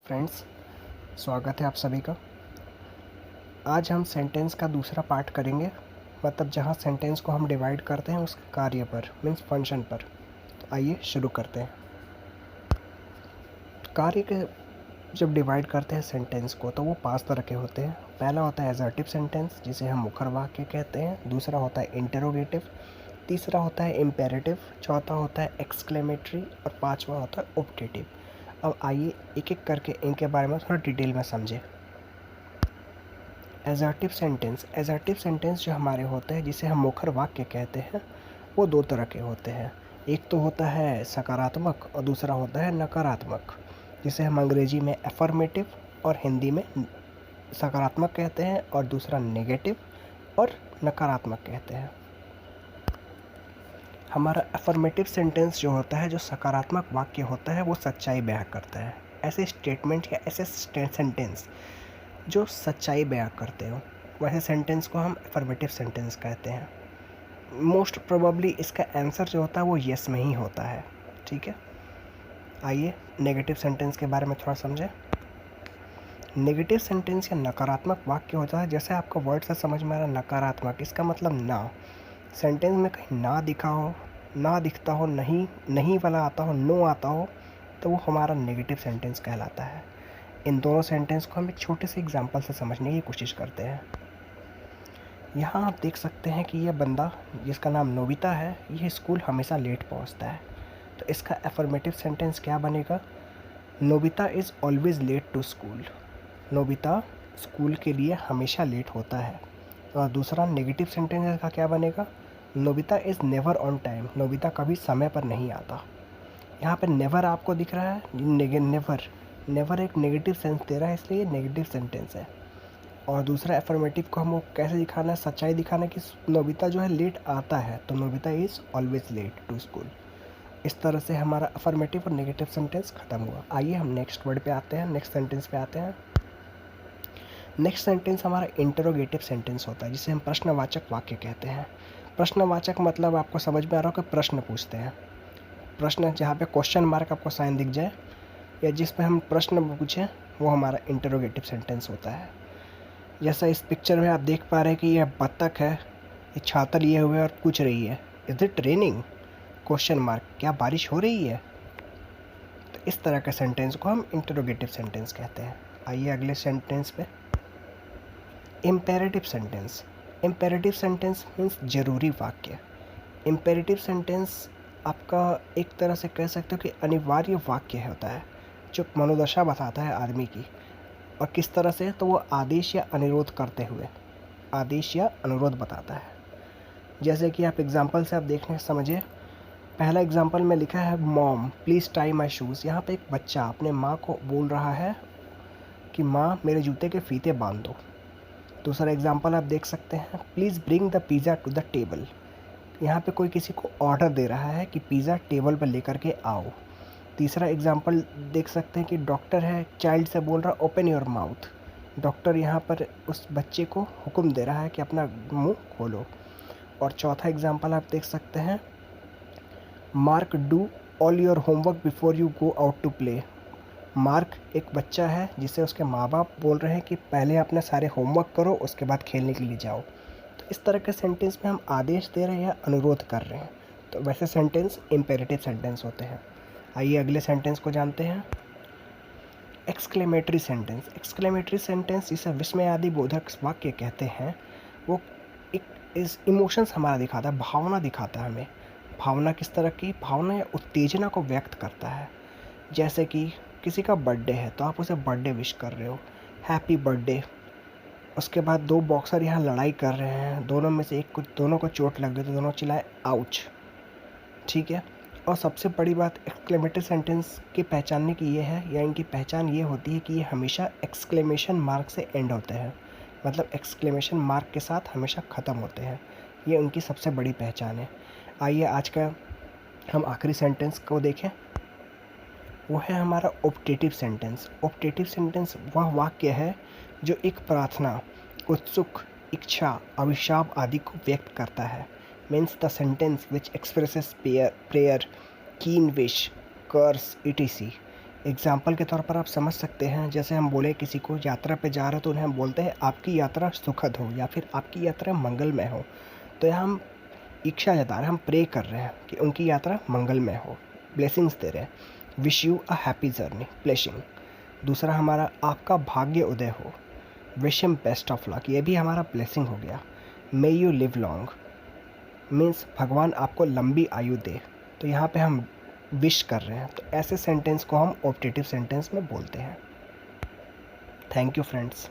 Friends, स्वागत है आप सभी का। आज हम सेंटेंस का दूसरा पार्ट करेंगे, मतलब जहाँ सेंटेंस को हम डिवाइड करते हैं उस कार्य पर, मीन्स फंक्शन पर। तो आइए शुरू करते हैं। कार्य के जब डिवाइड करते हैं सेंटेंस को तो वो 5 तरह के होते हैं। पहला होता है एजर्टिव सेंटेंस, जिसे हम मुखर वाक्य कहते हैं। दूसरा होता है इंटरोगेटिव। तीसरा होता है इम्पेरेटिव। चौथा होता है एक्सक्लेमेटरी और पाँचवा होता है ऑप्टेटिव। अब आइए एक एक करके इनके बारे में थोड़ा डिटेल में समझें। एजर्टिव सेंटेंस जो हमारे होते हैं, जिसे हम मुखर वाक्य कहते हैं, वो 2 तरह के होते हैं। एक तो होता है सकारात्मक और दूसरा होता है नकारात्मक, जिसे हम अंग्रेजी में एफर्मेटिव और हिंदी में सकारात्मक कहते हैं, और दूसरा नेगेटिव और नकारात्मक कहते हैं। हमारा एफर्मेटिव सेंटेंस जो होता है, जो सकारात्मक वाक्य होता है, वो सच्चाई बयां करता है। ऐसे स्टेटमेंट या ऐसे सेंटेंस जो सच्चाई बयां करते हो, वैसे सेंटेंस को हम एफर्मेटिव सेंटेंस कहते हैं। मोस्ट प्रोबेबली इसका आंसर जो होता है वो येस में ही होता है। ठीक है, आइए नेगेटिव सेंटेंस के बारे में थोड़ा समझें। नेगेटिव सेंटेंस या नकारात्मक वाक्य होता है, जैसे आपको वर्ड से समझ में आ रहा है नकारात्मक, इसका मतलब ना। सेंटेंस में कहीं ना दिखा हो, ना दिखता हो, नहीं नहीं वाला आता हो, नो आता हो, तो वो हमारा नेगेटिव सेंटेंस कहलाता है। इन दोनों सेंटेंस को हम एक छोटे से एग्जांपल से समझने की कोशिश करते हैं। यहाँ आप देख सकते हैं कि यह बंदा, जिसका नाम नोबिता है, यह स्कूल हमेशा लेट पहुँचता है। तो इसका एफर्मेटिव सेंटेंस क्या बनेगा? Nobita is always late to school. Nobita school के लिए हमेशा लेट होता है। और दूसरा नेगेटिव सेंटेंस का क्या बनेगा? Nobita is never on time. Nobita कभी समय पर नहीं आता। यहाँ पे नेवर आपको दिख रहा है, नेवर एक नेगेटिव सेंस दे रहा है, इसलिए नेगेटिव सेंटेंस है। और दूसरा एफर्मेटिव को हमको कैसे दिखाना है? सच्चाई दिखाना है कि नोबिता जो है लेट आता है, तो Nobita is always late to school. इस तरह से हमारा अफर्मेटिव और नेगेटिव सेंटेंस खत्म हुआ। आइए हम नेक्स्ट वर्ड पे आते हैं, नेक्स्ट सेंटेंस पे आते हैं। नेक्स्ट सेंटेंस हमारा इंटरोगेटिव सेंटेंस होता है, जिसे हम प्रश्नवाचक वाक्य कहते हैं। प्रश्नवाचक मतलब आपको समझ में आ रहा हो कि प्रश्न पूछते हैं। प्रश्न जहाँ पे क्वेश्चन मार्क आपको साइन दिख जाए या जिस पे हम प्रश्न पूछें, वो हमारा इंटरोगेटिव सेंटेंस होता है। जैसा इस पिक्चर में आप देख पा रहे हैं कि यह बत्तख है, ये छाता लिए हुए और पूछ रही है, is it raining? Question mark, क्या बारिश हो रही है? तो इस तरह के सेंटेंस को हम इंटरोगेटिव सेंटेंस कहते हैं। आइए अगले सेंटेंस पे। Imperative sentence. Imperative sentence means जरूरी वाक्य। इम्पेरेटिव सेंटेंस आपका एक तरह से कह सकते हो कि अनिवार्य वाक्य होता है, जो मनोदशा बताता है आदमी की। और किस तरह से? तो वो आदेश या अनुरोध करते हुए, आदेश या अनुरोध बताता है। जैसे कि आप एग्जांपल से आप देखने समझिए। पहला एग्जांपल में लिखा है, mom please tie my shoes. यहाँ पे एक बच्चा अपने माँ को बोल रहा है कि माँ मेरे जूते के फीते बांध दो। दूसरा एग्जांपल आप देख सकते हैं, please bring the pizza to the table. यहाँ पे कोई किसी को ऑर्डर दे रहा है कि पिज़्ज़ा टेबल पर लेकर के आओ। तीसरा एग्जांपल देख सकते हैं कि डॉक्टर है, चाइल्ड से बोल रहा ओपन योर माउथ। डॉक्टर यहाँ पर उस बच्चे को हुक्म दे रहा है कि अपना मुंह खोलो। और चौथा एग्जांपल आप देख सकते हैं, Mark do all your homework before you go out to play. Mark एक बच्चा है जिसे उसके माँ बाप बोल रहे हैं कि पहले अपने सारे होमवर्क करो, उसके बाद खेलने के लिए जाओ। तो इस तरह के सेंटेंस में हम आदेश दे रहे हैं या अनुरोध कर रहे हैं, तो वैसे सेंटेंस इम्पेरेटिव सेंटेंस होते हैं। आइए अगले सेंटेंस को जानते हैं। Exclamatory sentence. एक्सक्लेमेटरी सेंटेंस, जिसे विस्मयादि बोधक वाक्य कहते हैं, वो एक इस इमोशंस हमारा दिखाता है, भावना दिखाता है हमें। भावना किस तरह की? भावना या उत्तेजना को व्यक्त करता है। जैसे कि किसी का बर्थडे है तो आप उसे बर्थडे विश कर रहे हो, हैप्पी बर्थडे। उसके बाद 2 बॉक्सर यहाँ लड़ाई कर रहे हैं, दोनों में से दोनों को चोट लग गई तो दोनों चिल्लाए आउच। ठीक है। और सबसे बड़ी बात एक्सक्लेमेटरी सेंटेंस की पहचानने की ये है, या इनकी पहचान ये होती है कि ये हमेशा एक्सक्लेमेशन मार्क से एंड होते हैं, मतलब एक्सक्लेमेशन मार्क के साथ हमेशा ख़त्म होते हैं। ये उनकी सबसे बड़ी पहचान है। आइए आज का हम आखिरी सेंटेंस को देखें। वो है हमारा ऑप्टेटिव सेंटेंस। ऑप्टेटिव सेंटेंस वह वाक्य है जो एक प्रार्थना, उत्सुक, इच्छा, अभिशाप आदि को व्यक्त करता है। Means the sentence which expresses prayer, keen wish, curse, etc. Example के तौर पर आप समझ सकते हैं, जैसे हम बोले किसी को यात्रा पे जा रहे हैं तो उन्हें हम बोलते हैं आपकी यात्रा सुखद हो या फिर आपकी यात्रा मंगलमय हो। तो यहाँ हम इच्छा जता रहे हैं, हम प्रे कर रहे हैं कि उनकी यात्रा मंगलमय हो, ब्लेसिंग्स दे रहे हैं। Wish you a happy journey, blessing. दूसरा हमारा आपका भाग्य उदय हो, wish him best of luck, ये भी हमारा ब्लेसिंग हो गया। May you live long means भगवान आपको लंबी आयु दे, तो यहाँ पे हम विश कर रहे हैं। तो ऐसे सेंटेंस को हम ऑप्टेटिव सेंटेंस में बोलते हैं। Thank you friends.